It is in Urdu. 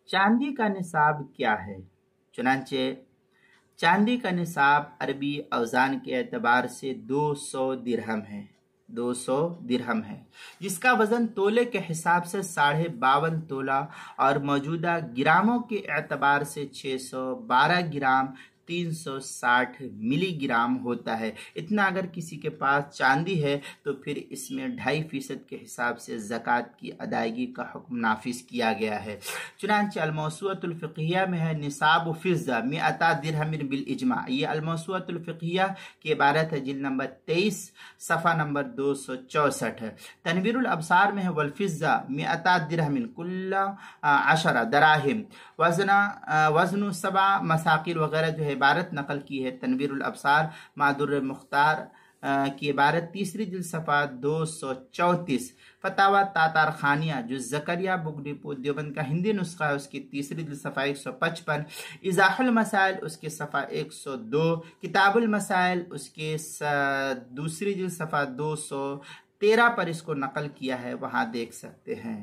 چاندی کا نصاب کیا ہے؟ چنانچہ چاندی کا نصاب عربی اوزان کے اعتبار سے 200 درہم ہے، 200 درہم ہے، جس کا وزن تولے کے حساب سے 52.5 تولہ اور موجودہ گراموں کے اعتبار سے 612 گرام 360 ملی گرام ہوتا ہے۔ اتنا اگر کسی کے پاس چاندی ہے تو پھر اس میں 2.5% کے حساب سے زکوٰۃ کی ادائیگی کا حکم نافذ کیا گیا ہے۔ چنانچہ الموسوعۃ الفقہیہ میں ہے نصاب فضہ 100 درہم بالاجماع۔ یہ الموسوعۃ الفقہیہ کی عبارت ہے، جلد نمبر 23 صفحہ نمبر 264 ہے۔ تنویر الابصار میں ہے والفضہ 100 درہم کل 10 دراہم وزن 7 مساقیل وغیرہ جو ہے عبارت نقل کی ہے۔ تنویر الابصار مادر مختار کی عبارت تیسری جلد صفحہ 234۔ فتاوی تاتار خانیہ جو زکریا بک ڈپو دیوبند کا ہندی نسخہ ہے، اس کی تیسری جلد صفحہ 155۔ ایضاح المسائل اس کے صفحہ 102۔ کتاب المسائل اس کے دوسری جلد صفحہ 213 پر اس کو نقل کیا ہے، وہاں دیکھ سکتے ہیں۔